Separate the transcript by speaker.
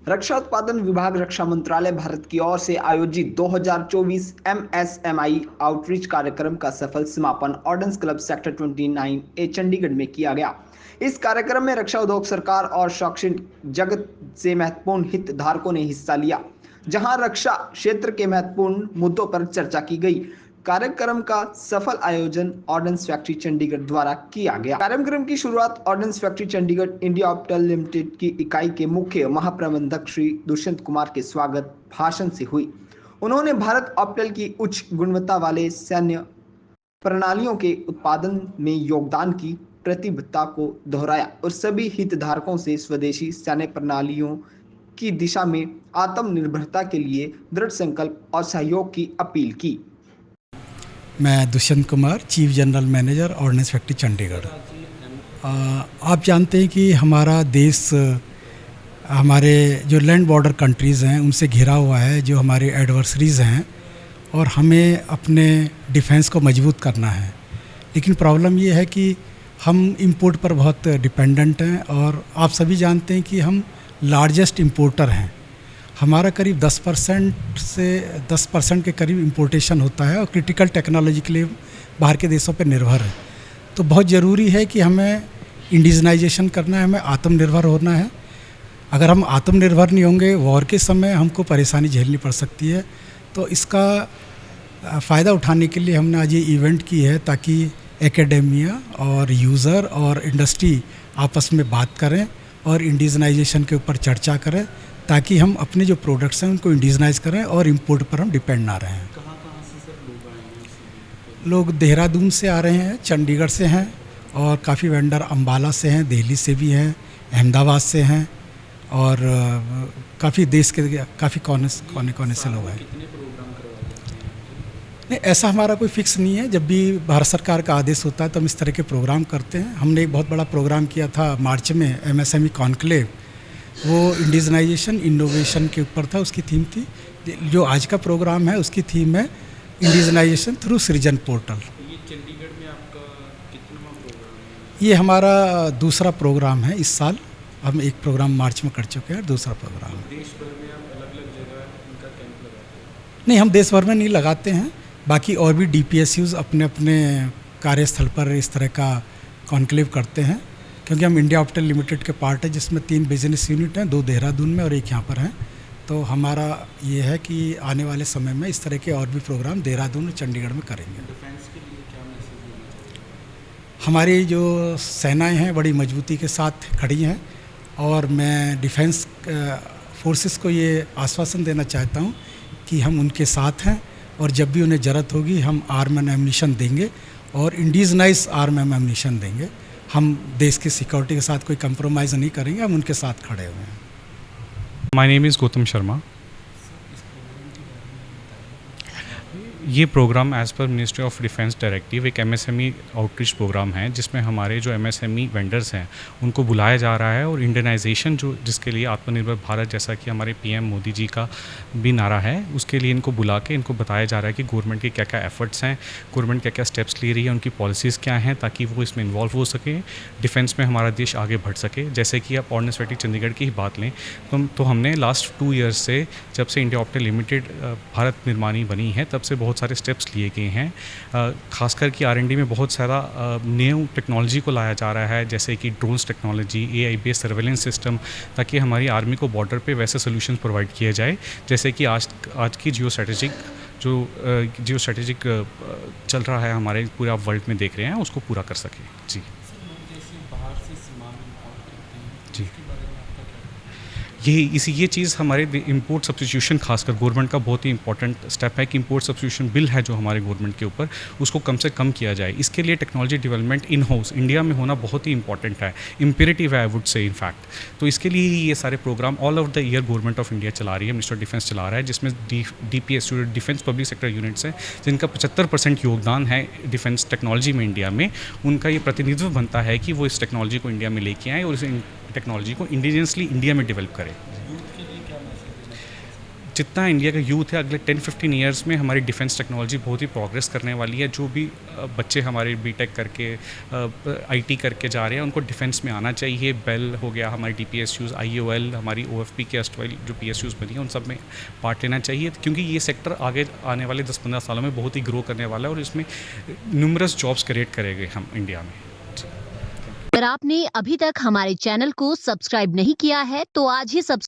Speaker 1: रक्षा उत्पादन विभाग रक्षा मंत्रालय भारत की ओर से आयोजित 2024 एमएसएमई आउटरीच कार्यक्रम का सफल समापन ऑर्डिनेंस क्लब सेक्टर 29 ए चंडीगढ़ में किया गया। इस कार्यक्रम में रक्षा उद्योग, सरकार और शैक्षणिक जगत से महत्वपूर्ण हितधारकों ने हिस्सा लिया, जहां रक्षा क्षेत्र के महत्वपूर्ण मुद्दों पर चर्चा की गई। कार्यक्रम का सफल आयोजन ऑर्डिनेंस फैक्ट्री चंडीगढ़ द्वारा किया गया। कार्यक्रम की शुरुआत ordnance factory Chandigarh India octal limited की इकाई के मुख्य महाप्रबंधक श्री दुष्यंत कुमार के स्वागत भाषण से हुई। उन्होंने भारत ऑप्टल की उच्च गुणवत्ता वाले सैन्य प्रणालियों के उत्पादन में योगदान की प्रतिबद्धता को दोहराया और सभी हितधारकों से स्वदेशी सैन्य प्रणालियों की दिशा में आत्मनिर्भरता के लिए दृढ़ संकल्प और सहयोग की अपील की।
Speaker 2: मैं Dushyant Kumar, chief general manager ordnance factory Chandigarh. आप जानते हैं कि हमारा देश हमारे जो लैंड बॉर्डर कंट्रीज़ हैं उनसे घिरा हुआ है, जो हमारे एडवर्सरीज़ हैं, और हमें अपने डिफेंस को मजबूत करना है। लेकिन प्रॉब्लम ये है कि हम इंपोर्ट पर बहुत डिपेंडेंट हैं, और आप सभी जानते हैं कि हम लार्जेस्ट इंपोर्टर हैं। हमारा करीब 10% के करीब इंपोर्टेशन होता है, और क्रिटिकल टेक्नोलॉजी के लिए बाहर के देशों पर निर्भर है। तो बहुत ज़रूरी है कि हमें इंडिजनाइजेशन करना है, हमें आत्मनिर्भर होना है। अगर हम आत्मनिर्भर नहीं होंगे, वॉर के समय हमको परेशानी झेलनी पड़ सकती है। तो इसका फ़ायदा उठाने के लिए हमने आज ये इवेंट की है, ताकि एकेडेमिया और यूज़र और इंडस्ट्री आपस में बात करें और इंडिजनाइजेशन के ऊपर चर्चा करें, ताकि हम अपने जो प्रोडक्ट्स हैं उनको इंडिजनाइज करें और इंपोर्ट पर हम डिपेंड ना रहें।
Speaker 3: कहाँ से सर लोग आए हैं?
Speaker 2: लोग देहरादून से आ रहे हैं, चंडीगढ़ से हैं, और काफ़ी वेंडर अंबाला से हैं, दिल्ली से भी हैं, अहमदाबाद से हैं, और काफ़ी देश के काफ़ी कोने से लोग आए।
Speaker 3: कितने प्रोग्राम करवाते हैं?
Speaker 2: नहीं, ऐसा हमारा कोई फिक्स नहीं है। जब भी भारत सरकार का आदेश होता है तो हम इस तरह के प्रोग्राम करते हैं। हमने एक बहुत बड़ा प्रोग्राम किया था मार्च में, एमएसएमई कॉन्क्लेव। वो इंडिजनाइजेशन इनोवेशन के ऊपर था, उसकी थीम थी। जो आज का प्रोग्राम है उसकी थीम है इंडिजनाइजेशन थ्रू सृजन पोर्टल।
Speaker 3: ये चंडीगढ़ में आपका कितना प्रोग्राम है?
Speaker 2: ये हमारा दूसरा प्रोग्राम है इस साल। हम एक प्रोग्राम मार्च में कर चुके हैं, दूसरा प्रोग्राम।
Speaker 3: देश भर में आप अलग अलग जगह इनका कैंप लगाते हैं?
Speaker 2: नहीं, हम देश भर में नहीं लगाते हैं। बाकी और भी डीपीएसयूज़ अपने अपने कार्यस्थल पर इस तरह का कॉन्क्लेव करते हैं, क्योंकि हम इंडिया ऑप्टल लिमिटेड के पार्ट है, जिसमें 3 बिजनेस यूनिट हैं, 2 देहरादून में और 1 यहाँ पर हैं। तो हमारा ये है कि आने वाले समय में इस तरह के और भी प्रोग्राम देहरादून और चंडीगढ़ में करेंगे।
Speaker 3: डिफेंस के लिए क्या मैसेज देना चाहते हैं?
Speaker 2: हमारी जो सेनाएं हैं बड़ी मजबूती के साथ खड़ी हैं, और मैं डिफेंस फोर्सेस को ये आश्वासन देना चाहता हूँ कि हम उनके साथ हैं, और जब भी उन्हें ज़रूरत होगी हम आर्म एंड एम्यूनिशन देंगे, और इंडिजनाइज आर्म एंड एम्यूनिशन देंगे। हम देश की सिक्योरिटी के साथ कोई कंप्रोमाइज़ नहीं करेंगे, हम उनके साथ खड़े हुए हैं।
Speaker 4: My name is Gautam Sharma. ये program as per ministry of defence directive एक एमएसएमई आउटरीच प्रोग्राम है, जिसमें हमारे जो एमएसएमई वेंडर्स हैं उनको बुलाया जा रहा है, और इंडियनाइजेशन जो जिसके लिए आत्मनिर्भर भारत, जैसा कि हमारे पीएम मोदी जी का भी नारा है, उसके लिए इनको बुला के इनको बताया जा रहा है कि गवर्नमेंट के क्या क्या एफर्ट्स हैं, गवर्नमेंट क्या क्या स्टेप्स ले रही है, उनकी पॉलिसीज़ क्या हैं, ताकि वो इसमें इन्वॉल्व हो सके, डिफेंस में हमारा देश आगे बढ़ सके। जैसे कि आप ऑर्डिनेंस फैक्ट्री चंडीगढ़ की ही बात लें तो हमने लास्ट 2 ईयर्स से, जब से इंडिया ऑप्टल लिमिटेड भारत निर्माणी बनी है, तब से बहुत सारे स्टेप्स लिए गए हैं। खासकर कि R&D में बहुत सारा न्यू टेक्नोलॉजी को लाया जा रहा है, जैसे कि drones technology, AI based surveillance system, ताकि हमारी आर्मी को बॉर्डर पे वैसे सॉल्यूशंस प्रोवाइड किए जाए, जैसे कि आज की जियो स्ट्रेटेजिक चल रहा है हमारे पूरे आप वर्ल्ड में देख रहे हैं, उसको पूरा कर सके। जी
Speaker 3: जैसे बाहर से सामान इम्पोर्ट करते हैं,
Speaker 4: जी।
Speaker 3: उसके बारे में आपका क्या?
Speaker 4: ये चीज़ हमारे इंपोर्ट सब्स्टिट्यूशन, खासकर गवर्नमेंट का बहुत ही इंपॉर्टेंट स्टेप है कि इंपोर्ट सब्स्टिट्यूशन बिल है जो हमारे गवर्नमेंट के ऊपर, उसको कम से कम किया जाए। इसके लिए technology development in house India में होना बहुत ही इंपॉर्टेंट है, इम्पेरेटिव है, आई वुड से इनफैक्ट। तो इसके लिए ही ये सारे program all over the year government of India चला रही है, मिनिस्टर ऑफ डिफेंस चला रहा है, जिसमें DPS defence public sector units हैं, जिनका 75% योगदान है डिफेंस टेक्नोलॉजी में इंडिया में। उनका ये प्रतिनिधित्व बनता है कि वो इस टेक्नोलॉजी को इंडिया में लेके आएँ और इस टेक्नोलॉजी को इंडिजिनियसली इंडिया में डेवलप करें। जितना इंडिया का यूथ है अगले 10-15 ईयर्स में हमारी डिफेंस टेक्नोलॉजी बहुत ही प्रोग्रेस करने वाली है। जो भी बच्चे हमारे बीटेक करके आईटी करके जा रहे हैं उनको डिफेंस में आना चाहिए। बेल हो गया, हमारी डीपीएसयूज़, आईओएल, हमारी ओएफपी के एस्टवाइल जो पीएसयूज़ बनी है उन सब में पार्ट लेना चाहिए, क्योंकि ये सेक्टर आगे आने वाले 10-15 सालों में बहुत ही ग्रो करने वाला है और इसमें न्यूमरस जॉब्स क्रिएट करेंगे हम इंडिया में।
Speaker 5: अगर आपने अभी तक हमारे चैनल को सब्सक्राइब नहीं किया है तो आज ही सब्सक्राइब